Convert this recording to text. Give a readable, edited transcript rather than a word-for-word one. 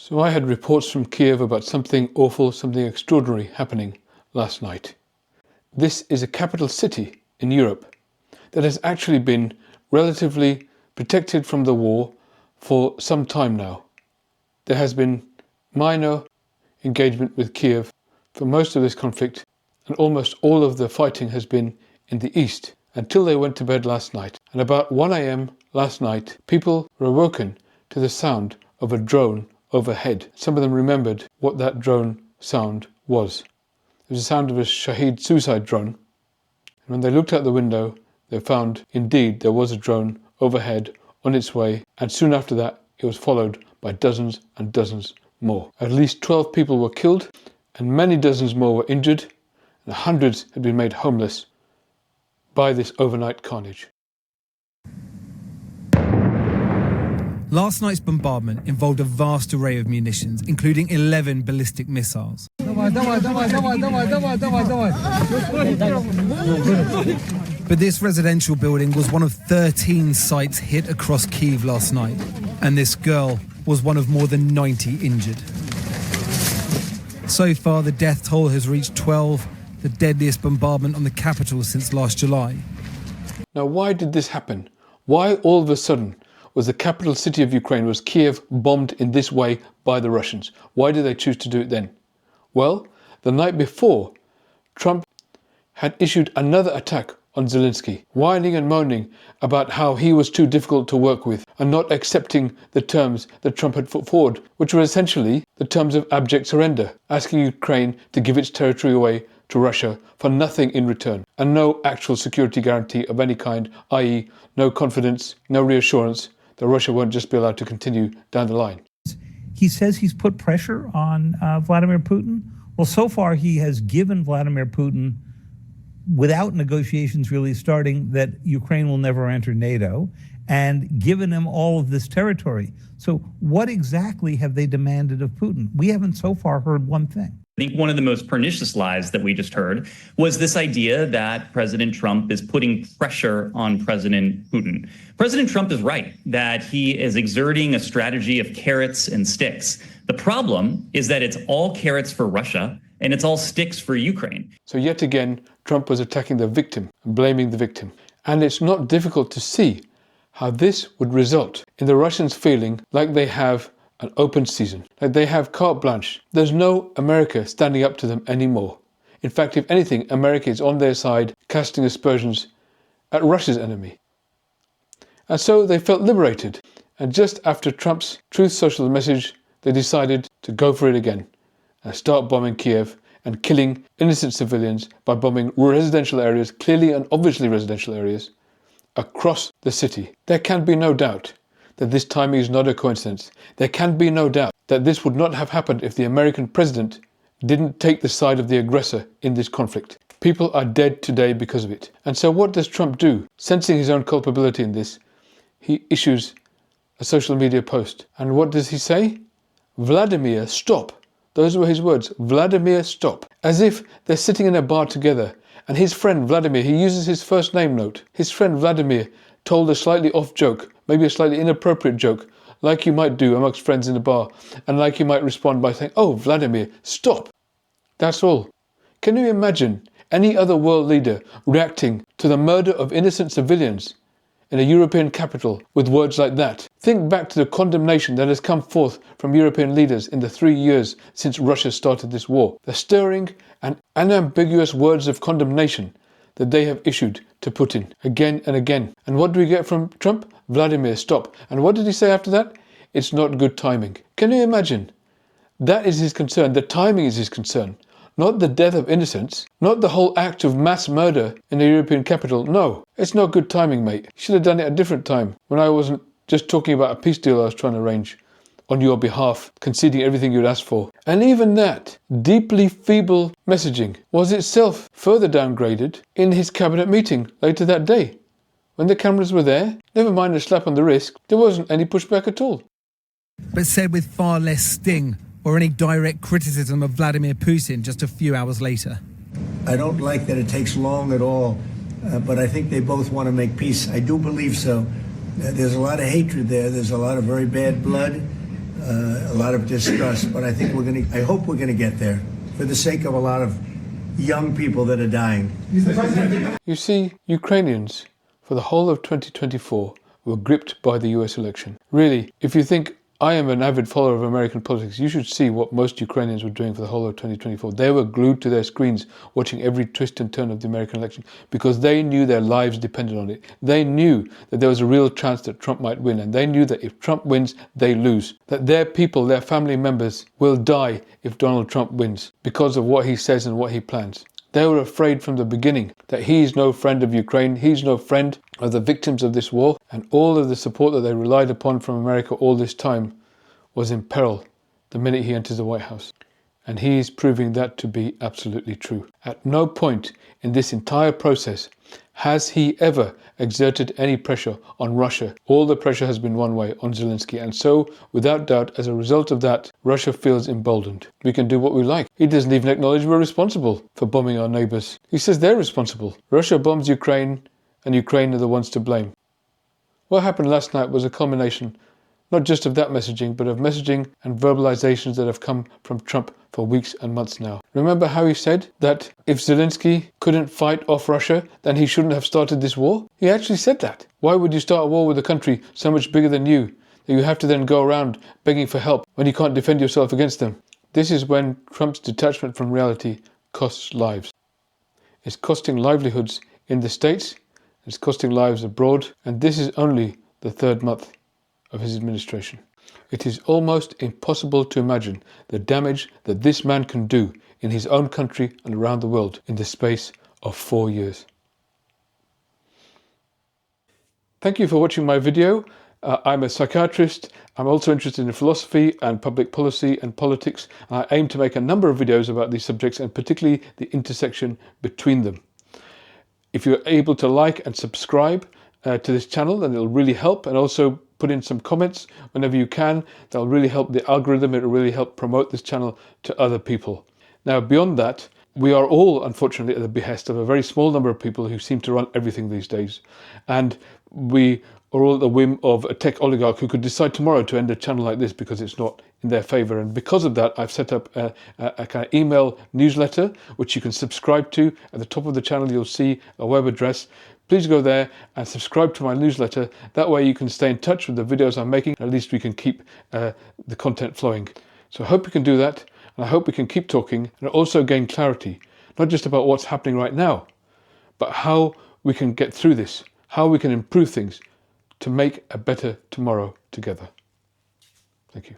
So I had reports from Kyiv about something awful, something extraordinary happening last night. This is a capital city in Europe that has actually been relatively protected from the war for some time now. There has been minor engagement with Kyiv for most of this conflict, and almost all of the fighting has been in the east until they went to bed last night. And about 1 a.m. last night, people were awoken to the sound of a drone overhead. Some of them remembered what that drone sound was. It was the sound of a Shahed suicide drone. And when they looked out the window, they found indeed there was a drone overhead on its way, and soon after that it was followed by dozens and dozens more. At least 12 people were killed and many dozens more were injured, and hundreds had been made homeless by this overnight carnage. Last night's bombardment involved a vast array of munitions, including 11 ballistic missiles. But this residential building was one of 13 sites hit across Kyiv last night, and this girl was one of more than 90 injured. So far, the death toll has reached 12, the deadliest bombardment on the capital since last July. Now, why did this happen? Why all of a sudden was the capital city of Ukraine, was Kyiv, bombed in this way by the Russians? Why did they choose to do it then? Well, the night before, Trump had issued another attack on Zelensky, whining and moaning about how he was too difficult to work with and not accepting the terms that Trump had put forward, which were essentially the terms of abject surrender, asking Ukraine to give its territory away to Russia for nothing in return, and no actual security guarantee of any kind, i.e. no confidence, no reassurance that Russia won't just be allowed to continue down the line. He says he's put pressure on Vladimir Putin. Well, so far he has given Vladimir Putin, without negotiations really starting, that Ukraine will never enter NATO, and given him all of this territory. So what exactly have they demanded of Putin? We haven't so far heard one thing. I think one of the most pernicious lies that we just heard was this idea that President Trump is putting pressure on President Putin. President Trump is right that he is exerting a strategy of carrots and sticks. The problem is that it's all carrots for Russia and it's all sticks for Ukraine. So yet again, Trump was attacking the victim and blaming the victim. And it's not difficult to see how this would result in the Russians feeling like they have an open season, like they have carte blanche. There's no America standing up to them anymore. In fact, if anything, America is on their side, casting aspersions at Russia's enemy. And so they felt liberated. And just after Trump's Truth Social message, they decided to go for it again and start bombing Kyiv and killing innocent civilians by bombing residential areas, clearly and obviously residential areas, across the city. There can be no doubt that this timing is not a coincidence. There can be no doubt that this would not have happened if the American president didn't take the side of the aggressor in this conflict. People are dead today because of it. And so what does Trump do? Sensing his own culpability in this, he issues a social media post. And what does he say? Vladimir, stop. Those were his words. Vladimir, stop. As if they're sitting in a bar together. And his friend Vladimir, he uses his first name note. His friend Vladimir told a slightly off joke, maybe a slightly inappropriate joke, like you might do amongst friends in a bar, and like you might respond by saying, "Oh, Vladimir, stop." That's all. Can you imagine any other world leader reacting to the murder of innocent civilians in a European capital with words like that? Think back to the condemnation that has come forth from European leaders in the 3 years since Russia started this war. The stirring and unambiguous words of condemnation that they have issued to Putin again and again. And what do we get from Trump? Vladimir, stop. And what did he say after that? It's not good timing. Can you imagine? That is his concern. The timing is his concern. Not the death of innocents. Not the whole act of mass murder in the European capital. No, it's not good timing, mate. You should have done it at a different time, when I wasn't just talking about a peace deal I was trying to arrange on your behalf, conceding everything you'd asked for. And even that deeply feeble messaging was itself further downgraded in his cabinet meeting later that day. When the cameras were there, never mind a slap on the wrist, there wasn't any pushback at all. But said with far less sting or any direct criticism of Vladimir Putin just a few hours later. I don't like that it takes long at all, but I think they both want to make peace. I do believe so. There's a lot of hatred there. There's a lot of very bad blood. a lot of distrust. But I think I hope we're going to get there for the sake of a lot of young people that are dying. You see, Ukrainians, for the whole of 2024, were gripped by the US election. Really, if you think I am an avid follower of American politics, you should see what most Ukrainians were doing for the whole of 2024. They were glued to their screens watching every twist and turn of the American election because they knew their lives depended on it. They knew that there was a real chance that Trump might win, and they knew that if Trump wins, they lose. That their people, their family members, will die if Donald Trump wins because of what he says and what he plans. They were afraid from the beginning that he's no friend of Ukraine, he's no friend of the victims of this war, and all of the support that they relied upon from America all this time was in peril the minute he enters the White House. And he is proving that to be absolutely true. At no point in this entire process has he ever exerted any pressure on Russia. All the pressure has been one way, on Zelensky. And so, without doubt, as a result of that, Russia feels emboldened. We can do what we like. He doesn't even acknowledge we're responsible for bombing our neighbours. He says they're responsible. Russia bombs Ukraine, and Ukraine are the ones to blame. What happened last night was a culmination not just of that messaging, but of messaging and verbalizations that have come from Trump for weeks and months now. Remember how he said that if Zelensky couldn't fight off Russia, then he shouldn't have started this war? He actually said that. Why would you start a war with a country so much bigger than you that you have to then go around begging for help when you can't defend yourself against them? This is when Trump's detachment from reality costs lives. It's costing livelihoods in the States, it's costing lives abroad, and this is only the third month of his administration. It is almost impossible to imagine the damage that this man can do in his own country and around the world in the space of 4 years. Thank you for watching my video. I'm a psychiatrist. I'm also interested in philosophy and public policy and politics. I aim to make a number of videos about these subjects and particularly the intersection between them. If you're able to like and subscribe to this channel, then it'll really help, and also put in some comments whenever you can. That'll really help the algorithm. It'll really help promote this channel to other people. Now, beyond that, we are all, unfortunately, at the behest of a very small number of people who seem to run everything these days. And we are all at the whim of a tech oligarch who could decide tomorrow to end a channel like this because it's not in their favor. And because of that, I've set up a kind of email newsletter, which you can subscribe to. At the top of the channel, you'll see a web address. Please go there and subscribe to my newsletter. That way you can stay in touch with the videos I'm making. At least we can keep the content flowing. So I hope you can do that. And I hope we can keep talking and also gain clarity, not just about what's happening right now, but how we can get through this, how we can improve things to make a better tomorrow together. Thank you.